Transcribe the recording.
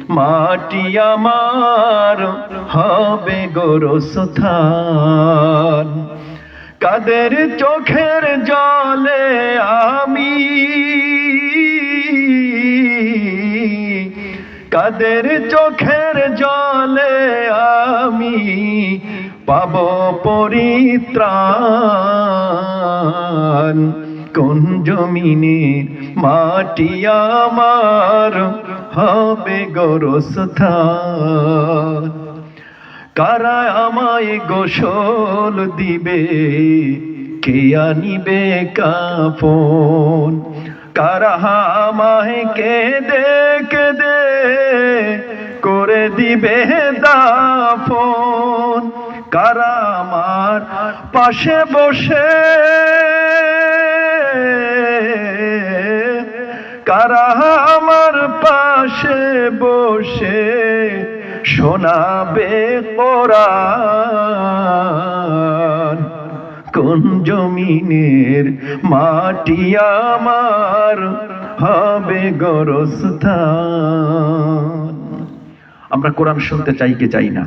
মাটি আমার হবে গোরস্থান। কাদের চোখের জলে আমি, কাদের চোখের জলে আমি পাব পরিত্রাণ। কোন জমিনের মাটি আমার হবে গোরস্থান। কারা আমায় গোসল দিবে, কে আনিবে কাফন? কারা আমায় কেঁদে কেঁদে করে দিবে দাফন? কারা আমার পাশে বসে, কারা আমার পাশে বসে শোনাবে কোরআন? কোন জমিনের মাটি আমার হবে গোরস্থান? আমরা কোরআন শুনতে চাই কি চাই না?